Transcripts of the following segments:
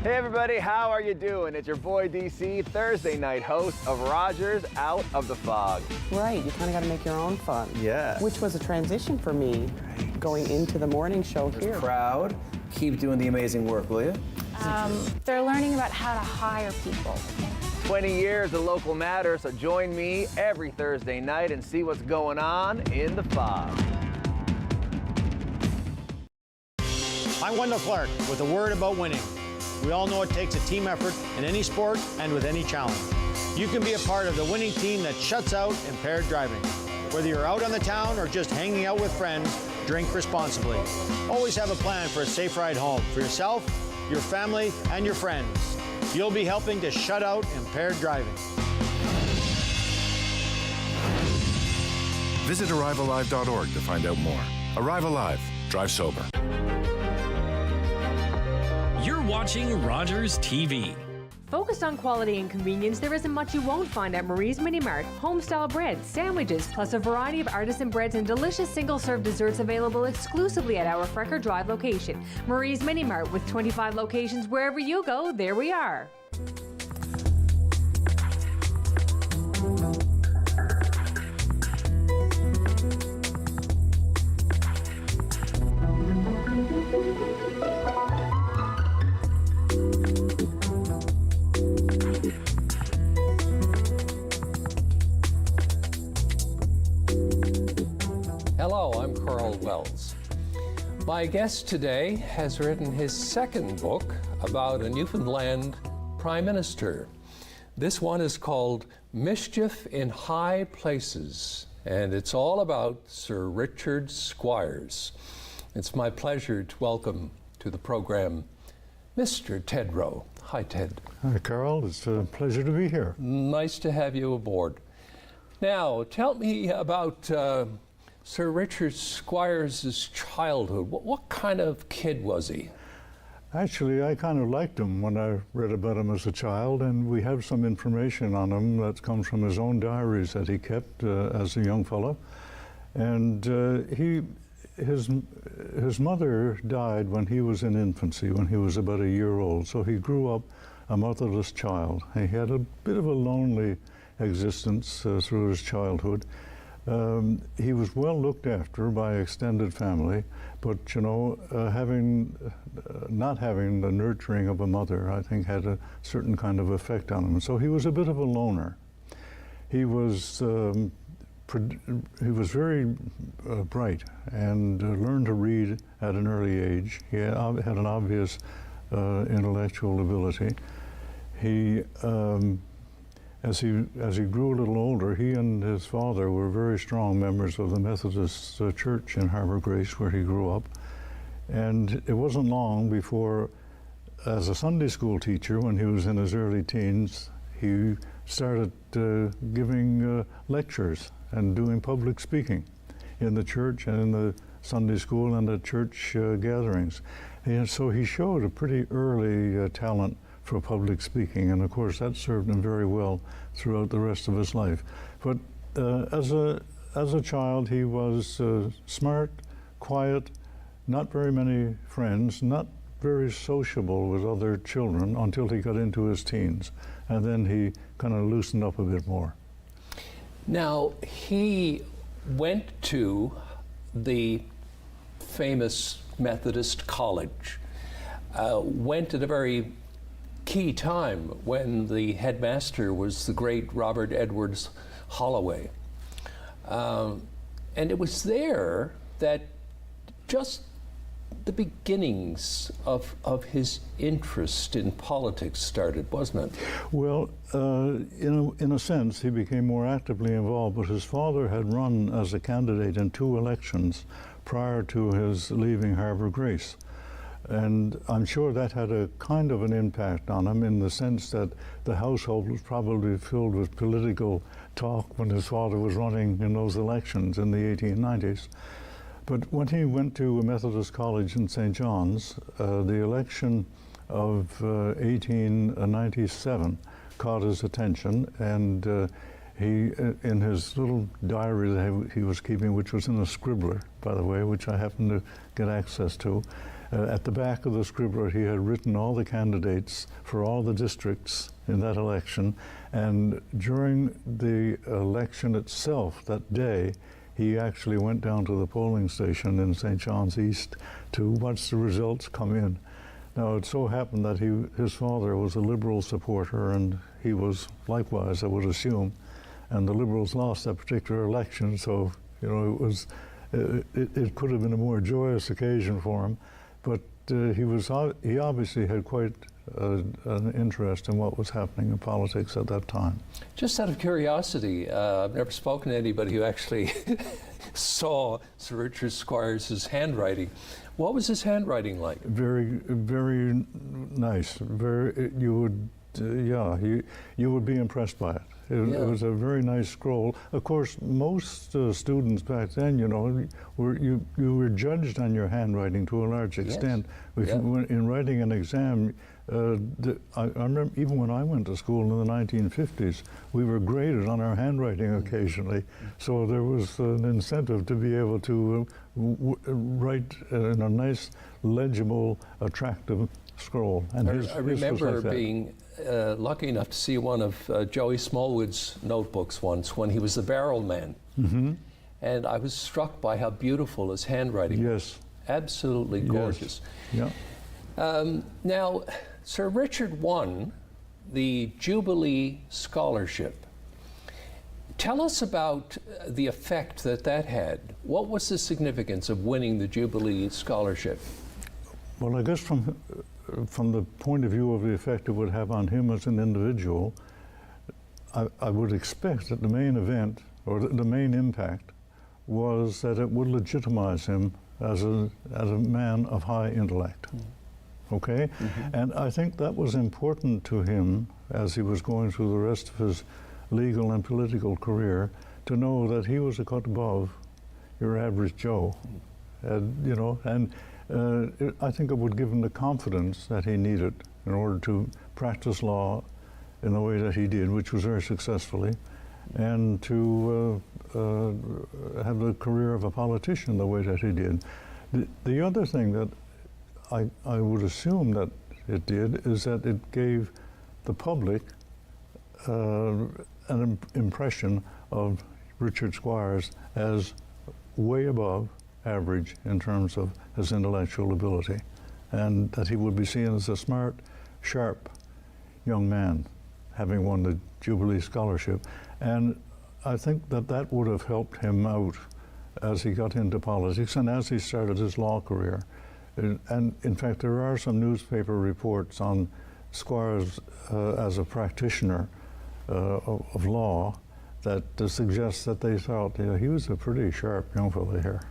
Hey everybody, how are you doing? It's your boy DC, Thursday night host of Rogers Out of the Fog. Right, you kind of got to make your own fun. Yeah. Which was a transition for me going into the morning show here. Proud. Keep doing the amazing work, will you? They're learning about how to hire people. 20 years of local matter, so join me every Thursday night and see what's going on in the fog. I'm Wendell Clark with a word about winning. We all know it takes a team effort in any sport and with any challenge. You can be a part of the winning team that shuts out impaired driving. Whether you're out on the town or just hanging out with friends, drink responsibly. Always have a plan for a safe ride home for yourself, your family, and your friends. You'll be helping to shut out impaired driving. Visit ArriveAlive.org to find out more. Arrive Alive. Drive sober. You're watching Rogers TV. Focused on quality and convenience, there isn't much you won't find at Marie's Mini Mart. Home-style breads, sandwiches, plus a variety of artisan breads and delicious single-serve desserts available exclusively at our Frecker Drive location. Marie's Mini Mart, with 25 locations wherever you go, there we are. Hello, I'm Karl Wells. My guest today has written his second book about a Newfoundland Prime Minister. This one is called Mischief in High Places, and it's all about Sir Richard Squires. It's my pleasure to welcome to the program Mr. Ted Rowe. Hi, Ted. Hi, Karl. It's a pleasure to be here. Nice to have you aboard. Now, tell me about Sir Richard Squires' childhood. What kind of kid was he? Actually, I kind of liked him when I read about him as a child, and we have some information on him that comes from his own diaries that he kept as a young fellow. And his mother died when he was in infancy, when he was about a year old. So he grew up a motherless child. He had a bit of a lonely existence through his childhood. He was well looked after by extended family, but you know, not having the nurturing of a mother, I think, had a certain kind of effect on him. So he was a bit of a loner. He was very bright and learned to read at an early age. He had an obvious intellectual ability. As he grew a little older, he and his father were very strong members of the Methodist Church in Harbour Grace, where he grew up. And it wasn't long before, as a Sunday school teacher, when he was in his early teens, he started giving lectures and doing public speaking in the church and in the Sunday school and at church gatherings. And so he showed a pretty early talent for public speaking, and of course that served him very well throughout the rest of his life. But as a child, he was smart, quiet, not very many friends, not very sociable with other children until he got into his teens, and then he kind of loosened up a bit more. Now, he went to the famous Methodist College, went at a very key time when the headmaster was the great Robert Edwards Holloway. And it was there that just the beginnings of his interest in politics started, wasn't it? Well, in a sense, he became more actively involved, but his father had run as a candidate in 2 elections prior to his leaving Harbour Grace. And I'm sure that had a kind of an impact on him, in the sense that the household was probably filled with political talk when his father was running in those elections in the 1890s. But when he went to a Methodist college in St. John's, the election of 1897 caught his attention, and he, in his little diary that he was keeping, which was in a scribbler, by the way, which I happened to get access to, At the back of the scribbler, he had written all the candidates for all the districts in that election, and during the election itself that day, he actually went down to the polling station in St. John's East to watch the results come in. Now, it so happened that his father was a Liberal supporter, and he was likewise, I would assume, and the Liberals lost that particular election, so, you know, it could have been a more joyous occasion for him, but he obviously had quite an interest in what was happening in politics at that time. Just out of curiosity, I've never spoken to anybody who actually saw Sir Richard Squires' handwriting. What was his handwriting like? Very, very nice. Very, you would be impressed by it. It was a very nice scroll. Of course, most students back then, you know, you were judged on your handwriting to a large extent. Yes. In writing an exam, I remember even when I went to school in the 1950s, we were graded on our handwriting occasionally. So there was an incentive to be able to write in a nice, legible, attractive scroll. And I remember being lucky enough to see one of Joey Smallwood's notebooks once when he was the barrel man. Mm-hmm. And I was struck by how beautiful his handwriting was. Yes. Absolutely gorgeous. Yes. Yeah. Now, Sir Richard won the Jubilee Scholarship. Tell us about the effect that had. What was the significance of winning the Jubilee Scholarship? Well, I guess from the point of view of the effect it would have on him as an individual, I would expect that the main event, or the main impact, was that it would legitimize him as a man of high intellect. Okay? Mm-hmm. And I think that was important to him as he was going through the rest of his legal and political career, to know that he was a cut above your average Joe. You know, and I think it would give him the confidence that he needed in order to practice law in the way that he did, which was very successfully, and to have the career of a politician the way that he did. The other thing that I would assume that it did is that it gave the public an impression of Richard Squires as way above average in terms of his intellectual ability, and that he would be seen as a smart, sharp young man, having won the Jubilee Scholarship. And I think that would have helped him out as he got into politics and as he started his law career. And in fact, there are some newspaper reports on Squires as a practitioner of law that suggests that they thought, you know, he was a pretty sharp young fellow here.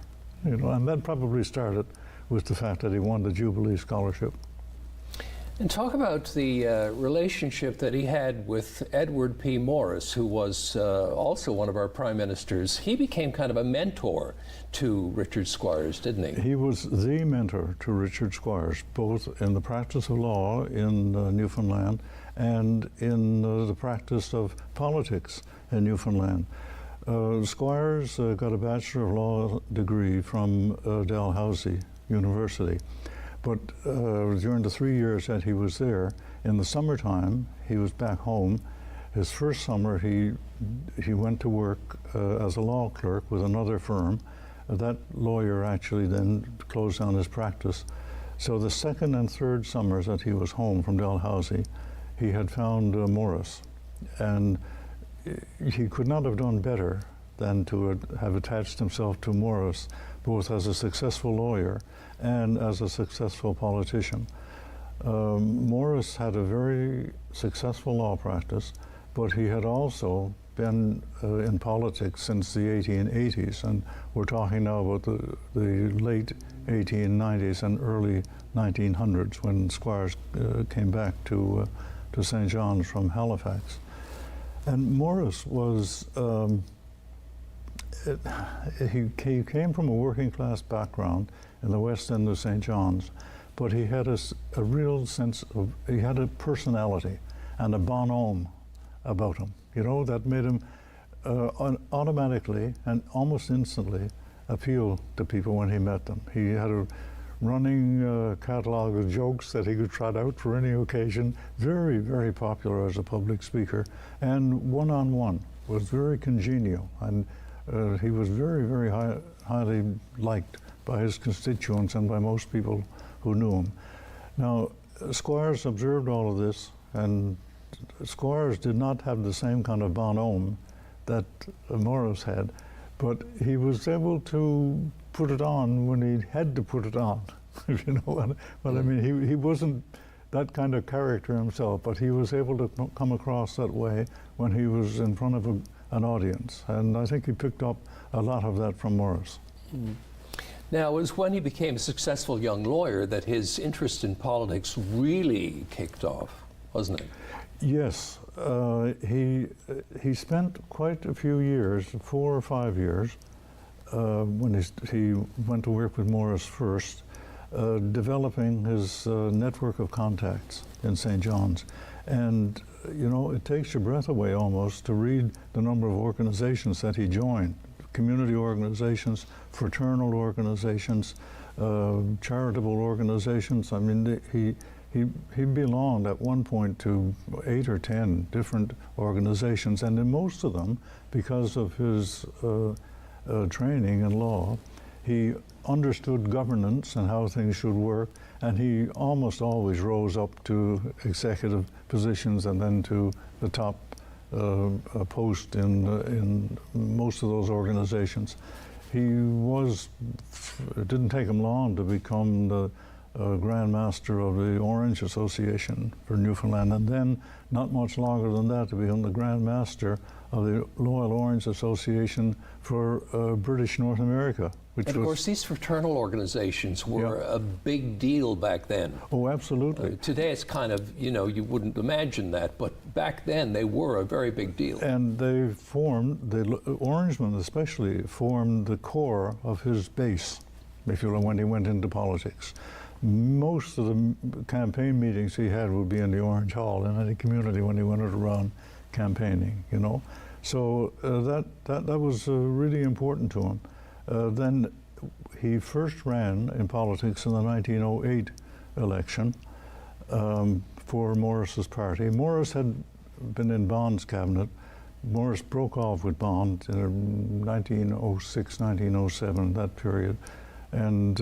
You know, and that probably started with the fact that he won the Jubilee Scholarship. And talk about the relationship that he had with Edward P. Morris, who was also one of our prime ministers. He became kind of a mentor to Richard Squires, didn't he? He was the mentor to Richard Squires, both in the practice of law in Newfoundland and in the practice of politics in Newfoundland. Squires got a Bachelor of Law degree from Dalhousie University. But during the 3 years that he was there, in the summertime, he was back home. His first summer, he went to work as a law clerk with another firm. That lawyer actually then closed down his practice. So the second and third summers that he was home from Dalhousie, he had found Morris. And he could not have done better than to have attached himself to Morris, both as a successful lawyer and as a successful politician. Morris had a very successful law practice, but he had also been in politics since the 1880s, and we're talking now about the late 1890s and early 1900s when Squires came back to St. John's from Halifax. And Morris was, he came from a working class background in the West End of St. John's, but he had a real sense of, he had a personality and a bonhomme about him, you know, that made him automatically and almost instantly appeal to people when he met them. He had a running a catalog of jokes that he could trot out for any occasion. Very, very popular as a public speaker, and one-on-one was very congenial, and he was very, very highly liked by his constituents and by most people who knew him. Now, Squires observed all of this, and Squires did not have the same kind of bonhomme that Morris had, but he was able to put it on when he had to put it on, if you know what I mean. He wasn't that kind of character himself, but he was able to come across that way when he was in front of an audience, and I think he picked up a lot of that from Morris. Mm. Now, it was when he became a successful young lawyer that his interest in politics really kicked off, wasn't it? Yes. He spent quite a few years, 4 or 5 years, when he went to work with Morris first, developing his network of contacts in St. John's. And, you know, it takes your breath away almost to read the number of organizations that he joined. Community organizations, fraternal organizations, charitable organizations. I mean, he belonged at one point to 8 or 10 different organizations, and in most of them, because of his training in law, he understood governance and how things should work, and he almost always rose up to executive positions and then to the top post in most of those organizations. It didn't take him long to become the Grand Master of the Orange Association for Newfoundland, and then not much longer than that to become the Grand Master of the Loyal Orange Association for British North America. And of course, these fraternal organizations were a big deal back then. Oh, absolutely. Today it's kind of, you know, you wouldn't imagine that, but back then they were a very big deal. And they formed, the Orangemen especially, formed the core of his base, if you know, when he went into politics. Most of the campaign meetings he had would be in the Orange Hall in any community when he went around campaigning, you know. So that was really important to him. Then he first ran in politics in the 1908 election for Morris's party. Morris had been in Bond's cabinet. Morris broke off with Bond in 1906, 1907, that period, and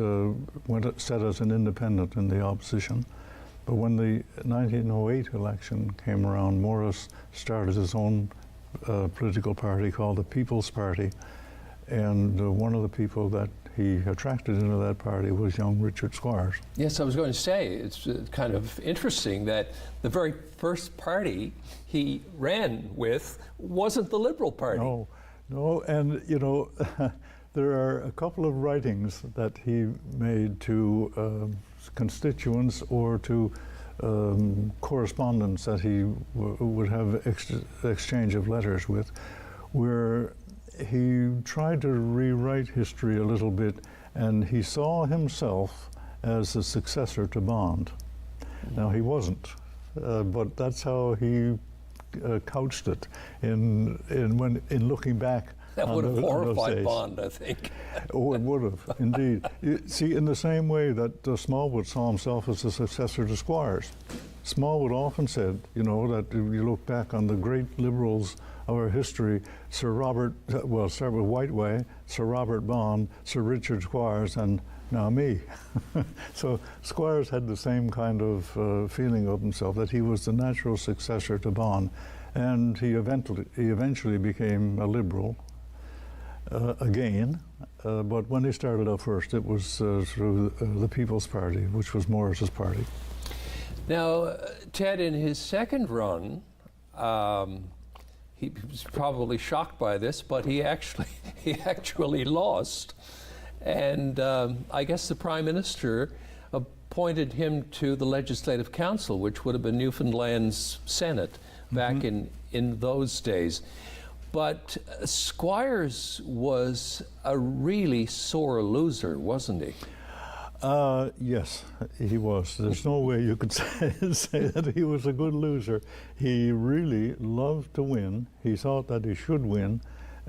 set as an independent in the opposition. But when the 1908 election came around, Morris started his own political party called the People's Party, and one of the people that he attracted into that party was young Richard Squires. Yes, I was going to say, it's kind of interesting that the very first party he ran with wasn't the Liberal Party. No, and you know, there are a couple of writings that he made to constituents or to correspondents that he would have exchange of letters with, where he tried to rewrite history a little bit, and he saw himself as a successor to Bond. Now, he wasn't, but that's how he couched it in looking back. That would have horrified Bond, I think. Oh, it would have, indeed. See, in the same way that Smallwood saw himself as a successor to Squires. Smallwood often said, you know, that if you look back on the great Liberals of our history, Sir Robert, well, start with Whiteway, Sir Robert Bond, Sir Richard Squires, and now me. So Squires had the same kind of feeling of himself, that he was the natural successor to Bond, and he eventually became a Liberal again, but when he started out first, it was through the People's Party, which was Morris's party. Now, Ted, in his second run, he was probably shocked by this, but he actually lost. And I guess the Prime Minister appointed him to the Legislative Council, which would have been Newfoundland's Senate back in those days. But Squires was a really sore loser, wasn't he? Yes, he was. There's no way you could say that he was a good loser. He really loved to win. He thought that he should win,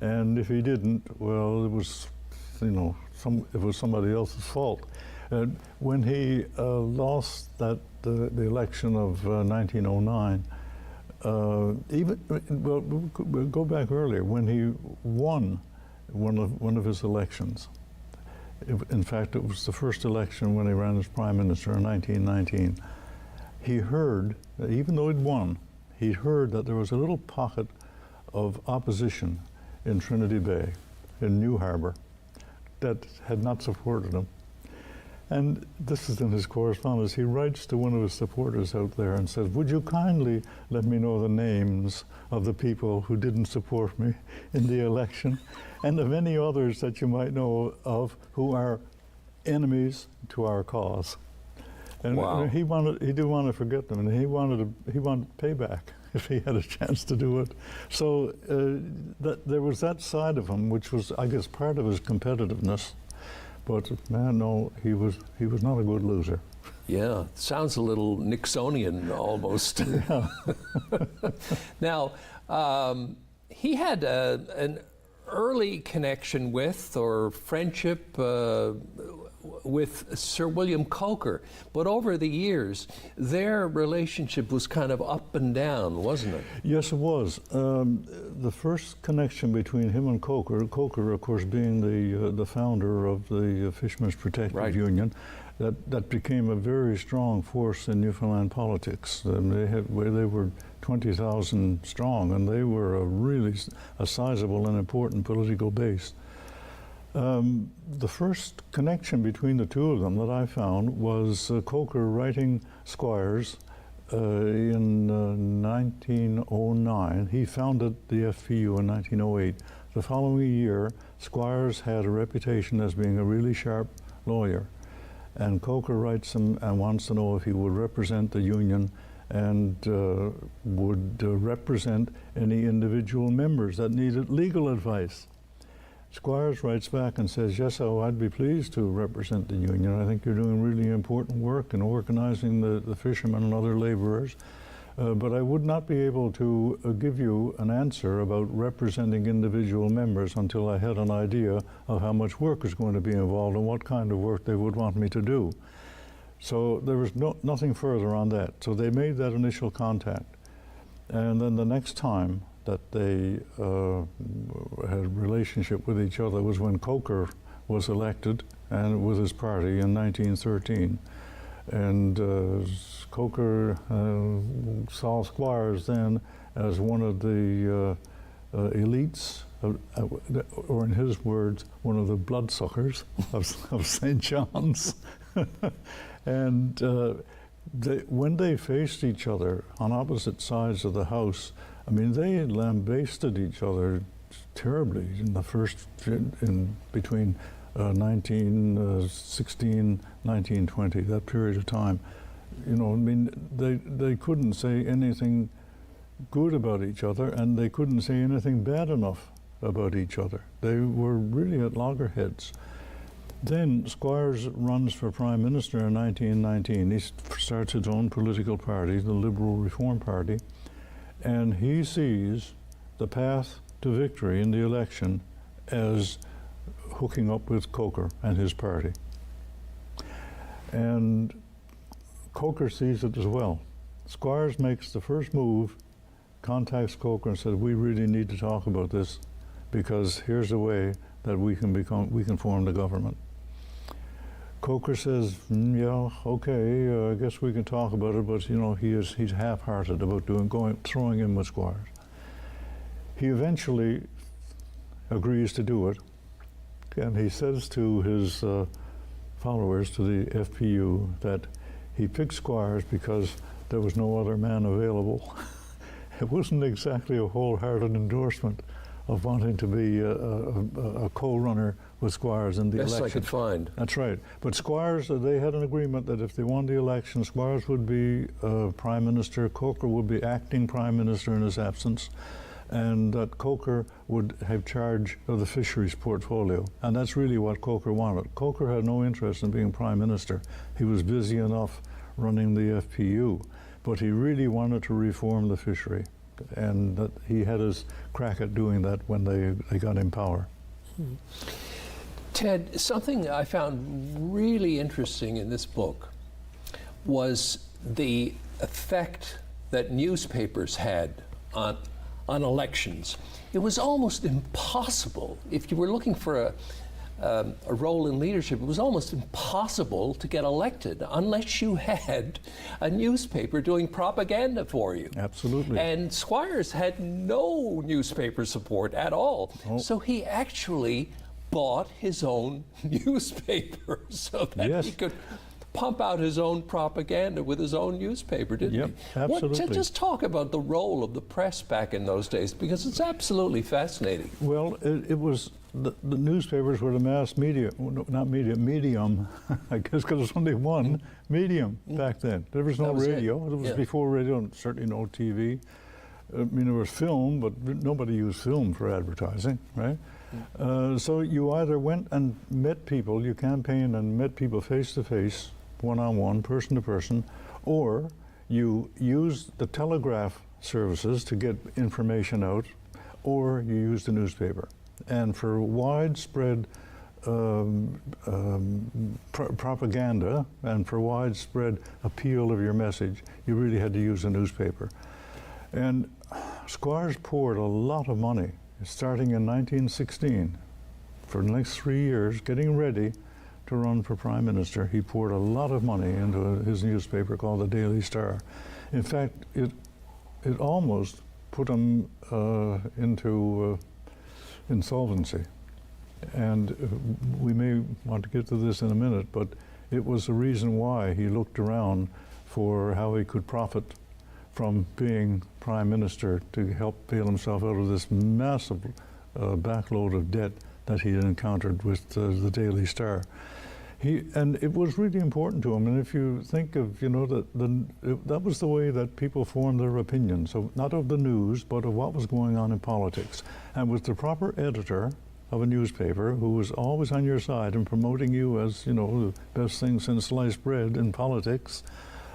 and if he didn't, well, it was, you know, it was somebody else's fault. When he lost the election of 1909, we'll go back earlier, when he won one of his elections. In fact, it was the first election when he ran as prime minister in 1919. He heard, even though he'd won, he heard that there was a little pocket of opposition in Trinity Bay, in New Harbour, that had not supported him. And this is in his correspondence. He writes to one of his supporters out there and says, would you kindly let me know the names of the people who didn't support me in the election, and of any others that you might know of who are enemies to our cause. And wow. he didn't want to forget them, and he wanted payback if he had a chance to do it. So there was that side of him, which was, I guess, part of his competitiveness. But man, no, he was not a good loser. Yeah, sounds a little Nixonian almost. Yeah. Now, he had an early connection with or friendship with Sir William Coker, but over the years, their relationship was kind of up and down, wasn't it? Yes, it was. The first connection between him and Coker, of course, being the founder of the Fishermen's Protective Union, that became a very strong force in Newfoundland politics. They were 20,000 strong, and they were a sizable and important political base. The first connection between the two of them that I found was Coker writing Squires in 1909. He founded the FPU in 1908. The following year, Squires had a reputation as being a really sharp lawyer. And Coker writes him and wants to know if he would represent the union and would represent any individual members that needed legal advice. Squires writes back and says, yes, I'd be pleased to represent the union. I think you're doing really important work in organizing the fishermen and other laborers. But I would not be able to give you an answer about representing individual members until I had an idea of how much work is going to be involved and what kind of work they would want me to do. So there was nothing further on that. So they made that initial contact. And then the next time that they had a relationship with each other was when Coker was elected and with his party in 1913. And Coker saw Squires then as one of the elites, or in his words, one of the bloodsuckers of St. John's. And when they faced each other on opposite sides of the house, I mean, they lambasted each other terribly in between 1916, 1920, that period of time. You know, I mean, they couldn't say anything good about each other, and they couldn't say anything bad enough about each other. They were really at loggerheads. Then Squires runs for Prime Minister in 1919. He starts his own political party, the Liberal Reform Party, and he sees the path to victory in the election as hooking up with Coker and his party. And Coker sees it as well. Squires makes the first move, contacts Coker and says, we really need to talk about this because here's a way that we can form the government. Coker says, yeah, okay, I guess we can talk about it, but you know, he's half-hearted about throwing in with Squires. He eventually agrees to do it, and he says to his followers, to the FPU, that he picked Squires because there was no other man available. It wasn't exactly a wholehearted endorsement of wanting to be a co-runner with Squires in the election. Best I could find. That's right. But Squires, they had an agreement that if they won the election, Squires would be Prime Minister, Coker would be acting Prime Minister in his absence, and that Coker would have charge of the fisheries portfolio. And that's really what Coker wanted. Coker had no interest in being Prime Minister. He was busy enough running the FPU, but he really wanted to reform the fishery. And that he had his crack at doing that when they got in power. Ted, something I found really interesting in this book was the effect that newspapers had on elections. It was almost impossible, if you were looking for a role in leadership, it was almost impossible to get elected unless you had a newspaper doing propaganda for you. Absolutely. And Squires had no newspaper support at all. Oh. So he actually bought his own newspaper so that he could pump out his own propaganda with his own newspaper, didn't he? Absolutely. Just talk about the role of the press back in those days, because it's absolutely fascinating. Well, it was, the newspapers were the mass media, not media, medium, I guess, because there's only one medium back then. There was no radio. It was before radio, and certainly no TV. I mean, there was film, but nobody used film for advertising, right? So you either went and met people, you campaigned and met people face to face, one-on-one, person to person, or you used the telegraph services to get information out, or you used the newspaper. And for widespread propaganda and for widespread appeal of your message, you really had to use a newspaper. And Squires poured a lot of money, starting in 1916, for the next 3 years, getting ready to run for Prime Minister. He poured a lot of money into his newspaper called the Daily Star. In fact, it almost put him into insolvency. And we may want to get to this in a minute, but it was the reason why he looked around for how he could profit from being Prime Minister to help bail himself out of this massive backload of debt that he had encountered with the Daily Star. And it was really important to him. And if you think of, you know, that was the way that people formed their opinions, so not of the news, but of what was going on in politics. And with the proper editor of a newspaper who was always on your side and promoting you as, you know, the best thing since sliced bread in politics,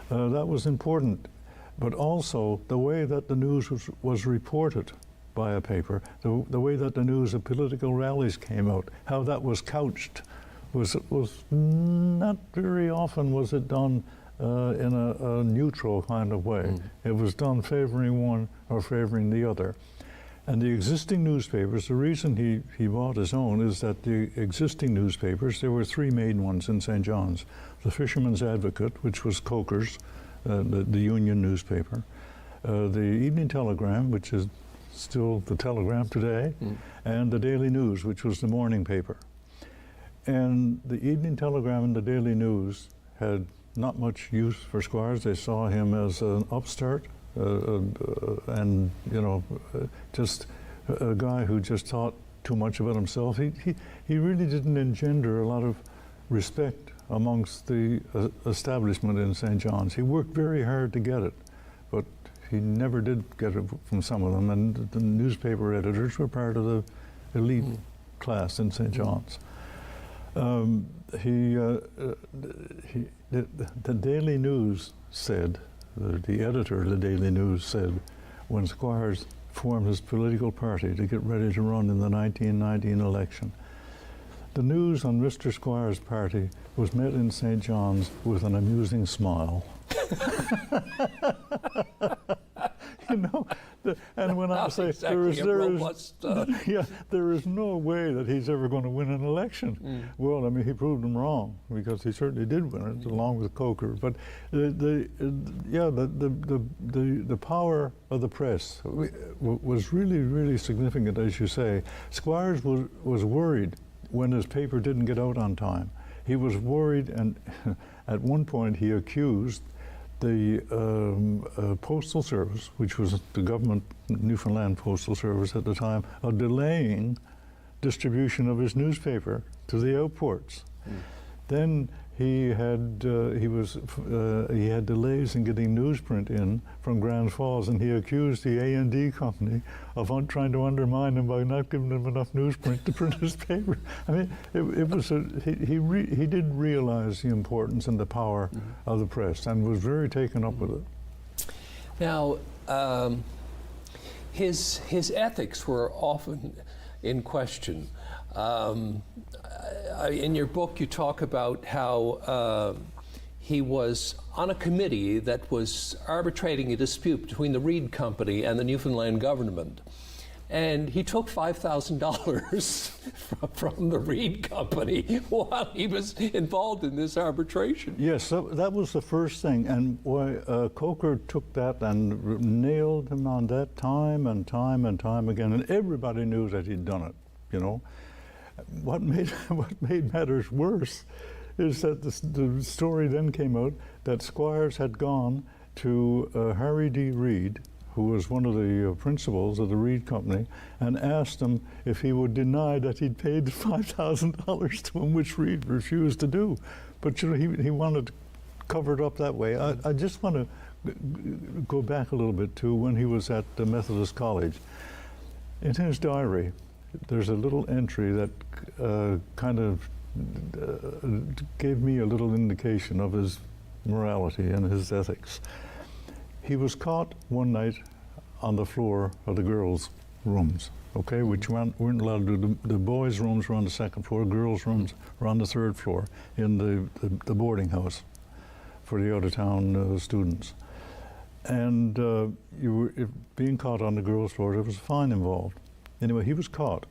that was important. But also the way that the news was reported by a paper, the way that the news of political rallies came out, how that was couched, was not very often was it done in a neutral kind of way. It was done favoring one or favoring the other. And the existing newspapers, the reason he bought his own is that the existing newspapers, there were three main ones in St. John's. The Fisherman's Advocate, which was Coker's, the Union newspaper, the Evening Telegram, which is still the Telegram today, and the Daily News, which was the morning paper. And the Evening Telegram and the Daily News had not much use for Squires. They saw him as an upstart, and, you know, just a guy who just thought too much about himself. He really didn't engender a lot of respect amongst the establishment in St. John's. He worked very hard to get it, but he never did get it from some of them, and the newspaper editors were part of the elite class in St. John's. The Daily News said, the editor of the Daily News said, when Squires formed his political party to get ready to run in the 1919 election, the news on Mr. Squires' party was met in St. John's with an amusing smile. You know, and when I say there is no way that he's ever going to win an election. Well, I mean, he proved them wrong, because he certainly did win it, along with Coker. But the power of the press was really, really significant, as you say. Squires was worried when his paper didn't get out on time. He was worried, and at one point he accused the Postal Service, which was the government Newfoundland Postal Service at the time, of delaying distribution of his newspaper to the outports. Then he had delays in getting newsprint in from Grand Falls, and he accused the A&D company of trying to undermine him by not giving him enough newsprint to print his paper. I mean, he did realize the importance and the power of the press, and was very taken up with it. Now, his ethics were often in question. in your book you talk about how he was on a committee that was arbitrating a dispute between the Reed Company and the Newfoundland government. And he took $5,000 from the Reed Company while he was involved in this arbitration. Yes, that was the first thing. And Coker took that and nailed him on that time and time and time again. And everybody knew that he'd done it, you know. What made matters worse is that the story then came out that Squires had gone to Harry D. Reed, who was one of the principals of the Reed Company, and asked him if he would deny that he'd paid $5,000 to him, which Reed refused to do. But you know, he wanted to cover it up that way. I just want to go back a little bit to when he was at the Methodist College. In his diary, there's a little entry that kind of gave me a little indication of his morality and his ethics. He was caught one night on the floor of the girls' rooms, okay, which weren't allowed to do. The boys' rooms were on the second floor, girls' rooms were on the third floor in the boarding house for the out-of-town students. And being caught on the girls' floor, there was a fine involved. Anyway, he was caught,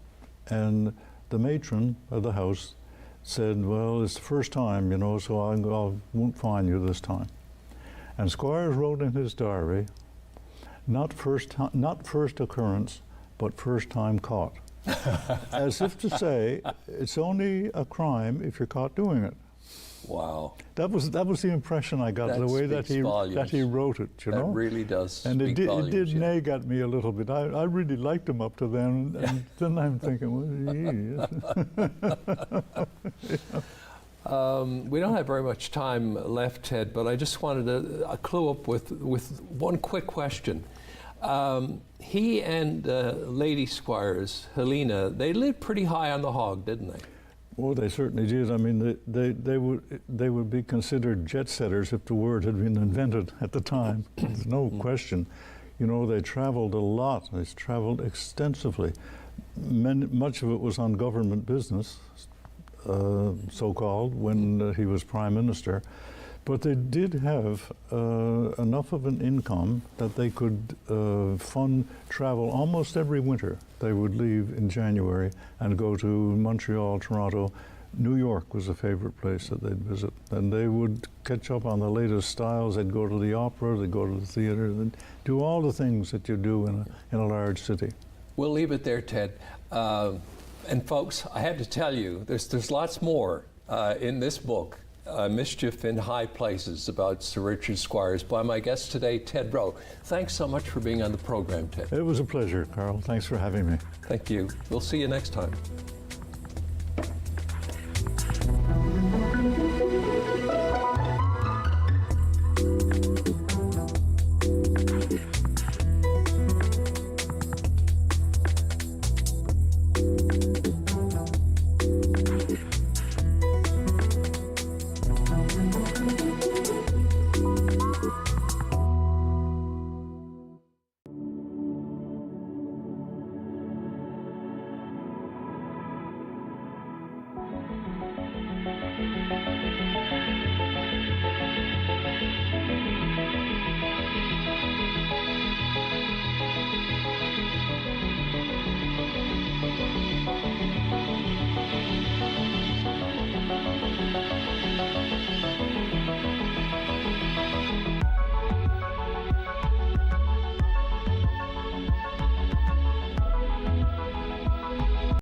and the matron of the house said, well, it's the first time, you know, so I won't fine you this time. And Squires wrote in his diary, not first occurrence, but first time caught. As if to say, it's only a crime if you're caught doing it. Wow. That was the impression I got, the way that he wrote it, you know? That really does and speak volumes. It did nag at me a little bit. I really liked him up to then, and then I'm thinking, well, we don't have very much time left, Ted, but I just wanted to clue up with one quick question. He and Lady Squires, Helena, they lived pretty high on the hog, didn't they? Well, they certainly did. I mean, they would be considered jet setters if the word had been invented at the time. There's no question. You know, they traveled a lot. They traveled extensively. Much of it was on government business, so-called, when he was prime minister. But they did have enough of an income that they could fund travel almost every winter. They would leave in January and go to Montreal, Toronto. New York was a favorite place that they'd visit. And they would catch up on the latest styles. They'd go to the opera, they'd go to the theater, they'd do all the things that you do in a large city. We'll leave it there, Ted. And folks, I have to tell you, there's lots more in this book, Mischief in High Places, about Sir Richard Squires, by my guest today, Ted Rowe. Thanks so much for being on the program, Ted. It was a pleasure, Karl. Thanks for having me. Thank you. We'll see you next time.